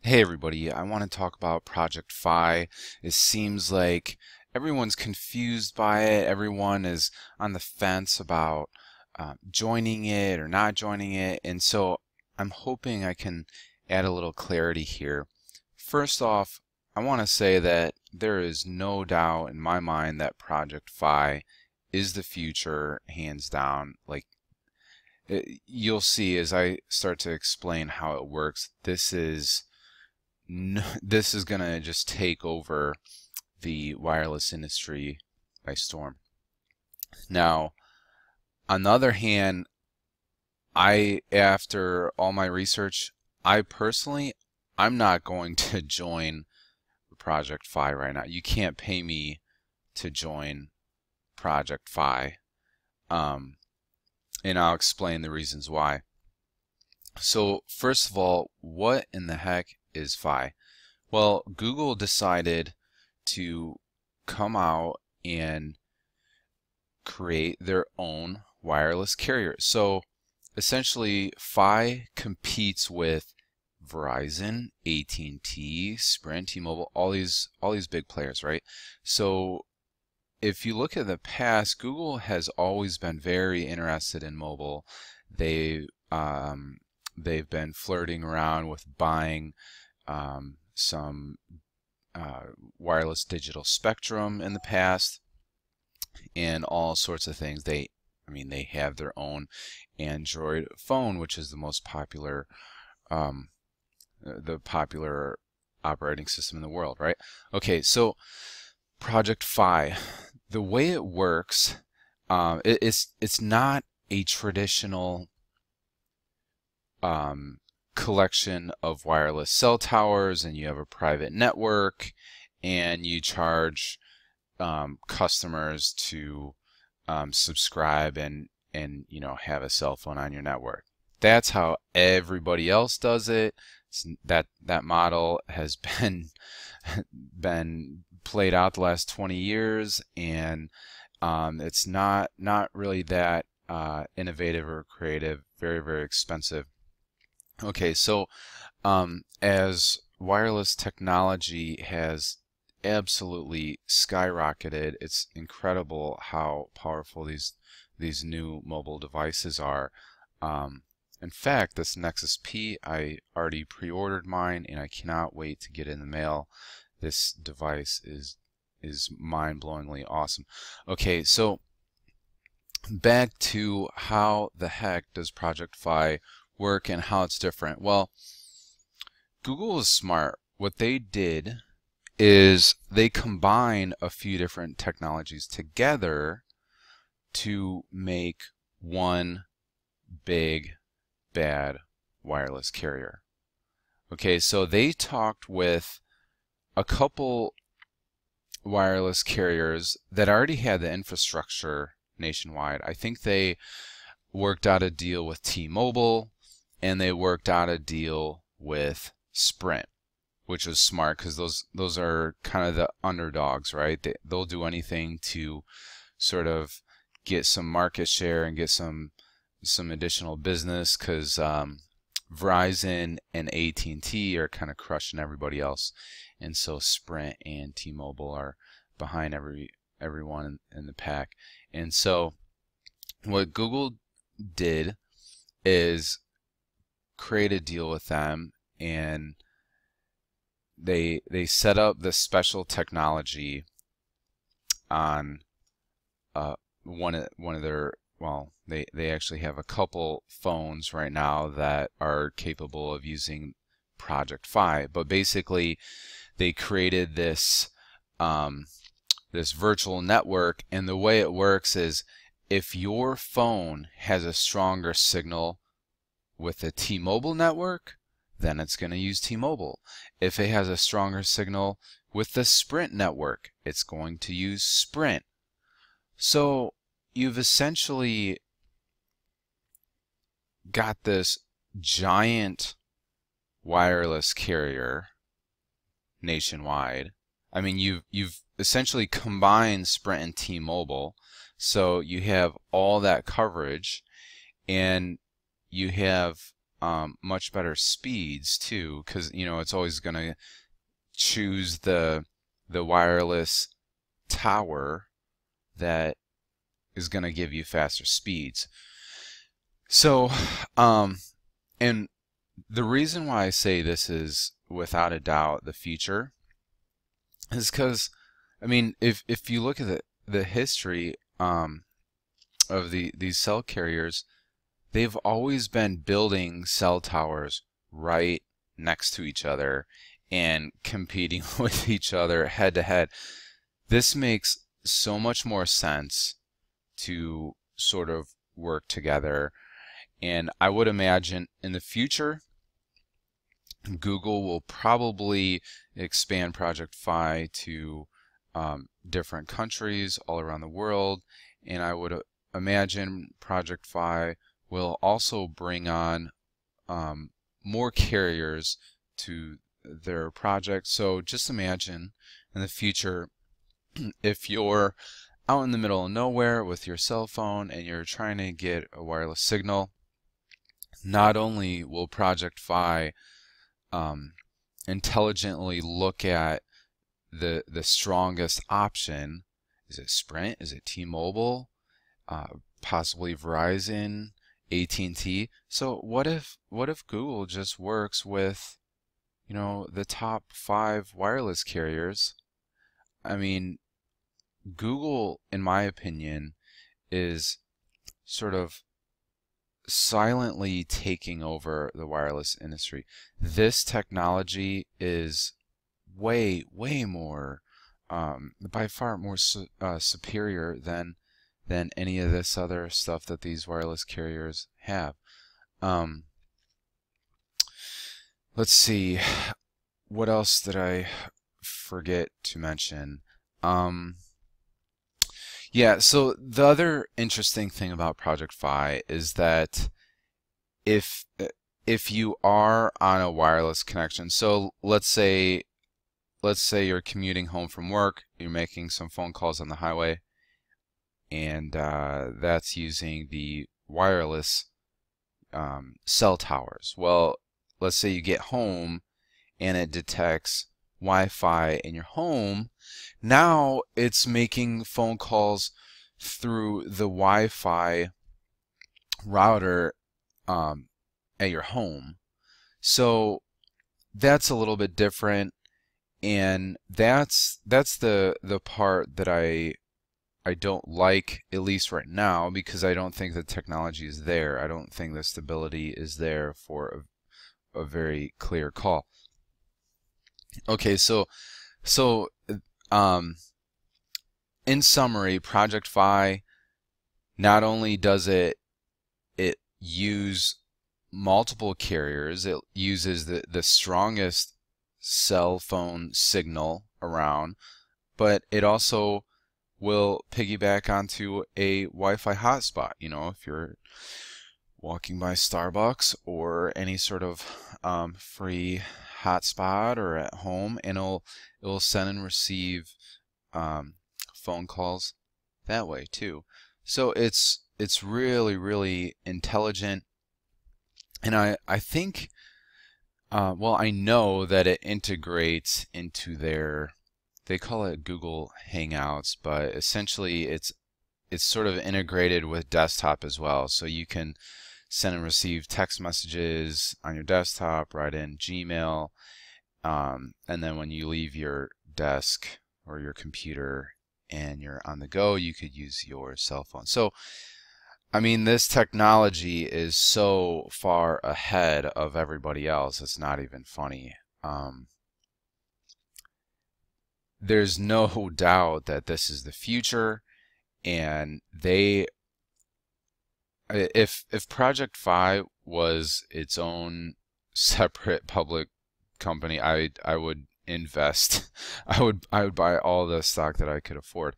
Hey everybody, I want to talk about Project Fi. It seems like everyone's confused by it. Everyone is on the fence about joining it or not joining it. And so I'm hoping I can add a little clarity here. First off, I want to say that there is no doubt in my mind that Project Fi is the future, hands down. You'll see as I start to explain how it works, this is going to just take over the wireless industry by storm. Now, on the other hand, after all my research, I'm not going to join Project Fi right now. You can't pay me to join Project Fi. And I'll explain the reasons why. So first of all, what in the heck is Fi? Well, Google decided to come out and create their own wireless carrier. So essentially, Fi competes with Verizon, AT&T, Sprint, T-Mobile, all these big players, right? So if you look at the past, Google has always been very interested in mobile. They've been flirting around with buying some wireless digital spectrum in the past and all sorts of things. They have their own Android phone, which is the most popular the popular operating system in the world, right? Okay, so Project Fi, the way it works, it's not a traditional collection of wireless cell towers and you have a private network and you charge customers to subscribe and have a cell phone on your network. That's how everybody else does it. That model has been played out the last 20 years, and it's not really that innovative or creative. Very, very expensive. Okay, so as wireless technology has absolutely skyrocketed, it's incredible how powerful these new mobile devices are. In fact, this Nexus P, I already pre-ordered mine and I cannot wait to get it in the mail. This device is mind-blowingly awesome. Okay, so back to how the heck does Project Fi work and how it's different. Well, Google is smart. What they did is they combine a few different technologies together to make one big bad wireless carrier. Okay, so they talked with a couple wireless carriers that already had the infrastructure nationwide. I think they worked out a deal with T-Mobile and they worked out a deal with Sprint, which was smart because those are kind of the underdogs, right? They'll do anything to sort of get some market share and get some additional business because Verizon and AT&T are kind of crushing everybody else, and so Sprint and T-Mobile are behind everyone in the pack. And so what Google did is create a deal with them, and they set up this special technology on one of their, well, they actually have a couple phones right now that are capable of using Project Fi, but basically they created this this virtual network, and the way it works is if your phone has a stronger signal with the T-Mobile network, then it's going to use T-Mobile. If it has a stronger signal with the Sprint network, it's going to use Sprint. So you've essentially got this giant wireless carrier nationwide. I mean, you've essentially combined Sprint and T-Mobile, so you have all that coverage, and you have much better speeds too, because it's always going to choose the wireless tower that is going to give you faster speeds. So, and the reason why I say this is without a doubt the future is because, I mean, if you look at the history of these cell carriers, they've always been building cell towers right next to each other and competing with each other head to head. This makes so much more sense to sort of work together, and I would imagine in the future Google will probably expand Project Fi to different countries all around the world, and I would imagine Project Fi will also bring on more carriers to their project. So just imagine in the future, if you're out in the middle of nowhere with your cell phone and you're trying to get a wireless signal, not only will Project Fi intelligently look at the strongest option. Is it Sprint? Is it T-Mobile? Possibly Verizon, AT&T. So what if Google just works with the top 5 wireless carriers? I mean, Google, in my opinion, is sort of silently taking over the wireless industry. This technology is way more, by far more superior than any of this other stuff that these wireless carriers have. Let's see, what else did I forget to mention? Yeah, so the other interesting thing about Project Fi is that if you are on a wireless connection, so let's say you're commuting home from work, you're making some phone calls on the highway, and that's using the wireless cell towers. Well, let's say you get home and it detects Wi-Fi in your home. Now it's making phone calls through the Wi-Fi router at your home. So that's a little bit different, and that's the part that I don't like, at least right now, because I don't think the technology is there. I don't think the stability is there for a very clear call. Okay, so in summary, Project Fi, not only does it use multiple carriers, it uses the strongest cell phone signal around, but it also will piggyback onto a Wi-Fi hotspot. If you're walking by Starbucks or any sort of free hotspot or at home, and it'll send and receive phone calls that way too. So it's really intelligent, and I think well, I know that it integrates into they call it Google Hangouts, but essentially it's sort of integrated with desktop as well, so you can send and receive text messages on your desktop, right in Gmail, and then when you leave your desk or your computer and you're on the go, you could use your cell phone. So I mean, this technology is so far ahead of everybody else, it's not even funny. There's no doubt that this is the future, and if Project Fi was its own separate public company, I would invest. I would buy all the stock that I could afford,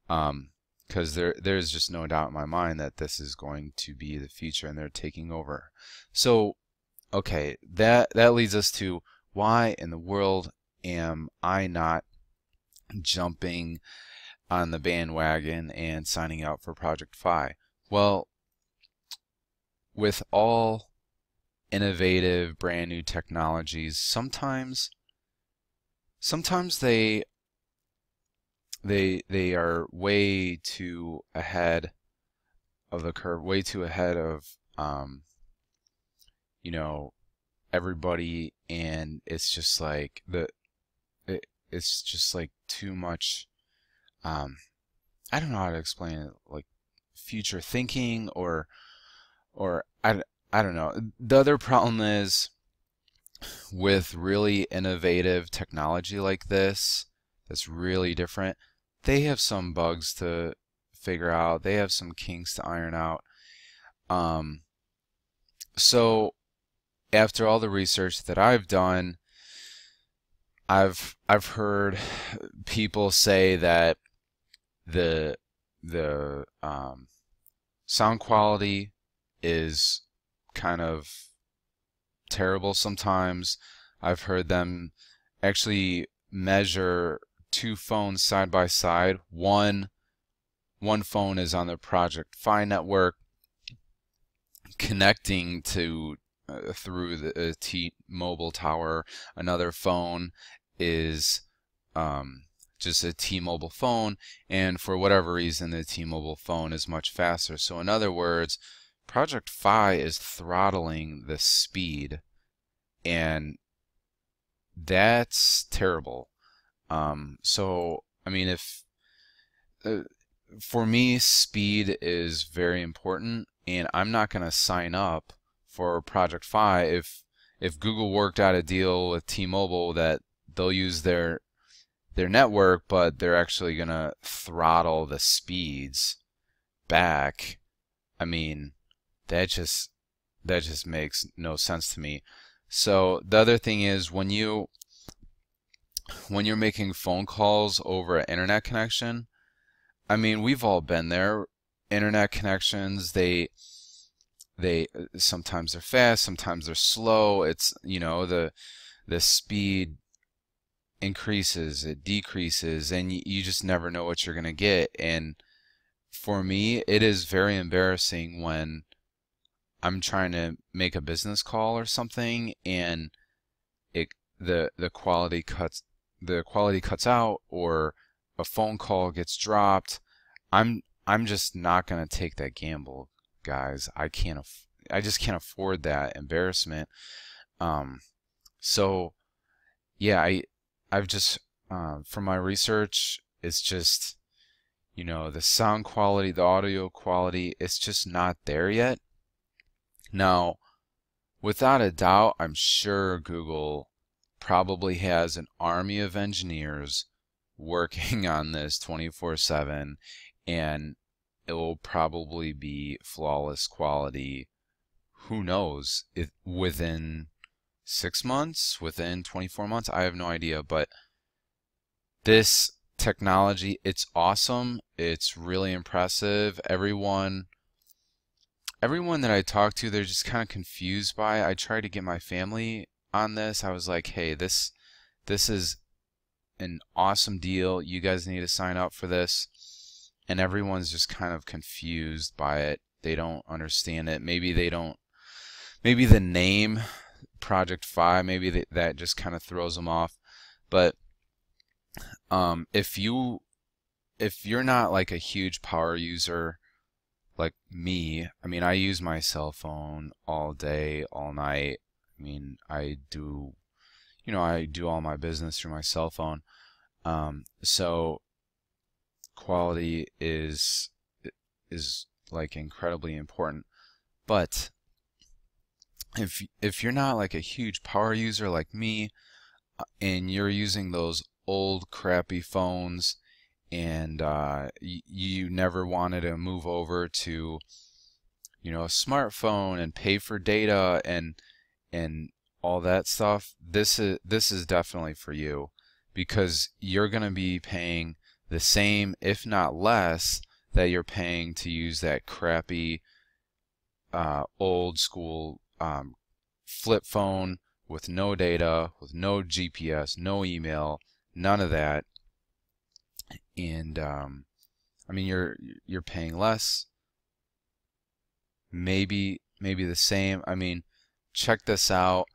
because there's just no doubt in my mind that this is going to be the future, and they're taking over. So okay, that leads us to, why in the world am I not jumping on the bandwagon and signing up for Project Fi? Well, with all innovative, brand new technologies, sometimes they are way too ahead of the curve, way too ahead of you know, everybody, and it's just like it's just like too much. I don't know how to explain it, like future thinking, or I don't know. The other problem is with really innovative technology like this, that's really different. They have some bugs to figure out. They have some kinks to iron out. So after all the research that I've done, I've heard people say that the sound quality is kind of terrible sometimes. I've heard them actually measure two phones side by side. One phone is on the Project Fi network connecting to through the T-Mobile tower. Another phone is just a T-Mobile phone, and for whatever reason the T-Mobile phone is much faster. So in other words, Project Fi is throttling the speed, and that's terrible. So I mean, if for me, speed is very important, and I'm not going to sign up for Project Fi if Google worked out a deal with T-Mobile that they'll use their network, but they're actually going to throttle the speeds back. I mean, that just makes no sense to me. So the other thing is when you're making phone calls over an internet connection, I mean, we've all been there. Internet connections, they sometimes they're fast, sometimes they're slow. It's, the speed increases, it decreases, and you just never know what you're going to get. And for me, it is very embarrassing when I'm trying to make a business call or something and the quality cuts out, or a phone call gets dropped. I'm just not going to take that gamble, guys. I just can't afford that embarrassment. So yeah, I've just from my research, it's just, the sound quality, the audio quality, it's just not there yet. Now, without a doubt, I'm sure Google probably has an army of engineers working on this 24/7, and it will probably be flawless quality. Who knows? Within 6 months, within 24 months, I have no idea. But this technology, it's awesome. It's really impressive. Everyone that I talk to, they're just kind of confused by it. I tried to get my family on this. I was like, hey, this is an awesome deal. You guys need to sign up for this. And everyone's just kind of confused by it. They don't understand it. Maybe the name Project Fi, maybe that just kind of throws them off. But if you're not like a huge power user like me, I mean, I use my cell phone all day, all night. I mean, I do all my business through my cell phone. So quality is like incredibly important. But if you're not like a huge power user like me, and you're using those old crappy phones, and you never wanted to move over to a smartphone and pay for data and all that stuff, this is definitely for you, because you're going to be paying the same, if not less, that you're paying to use that crappy old school flip phone with no data, with no GPS, no email, none of that. And I mean, you're paying less, maybe the same. I mean, check this out.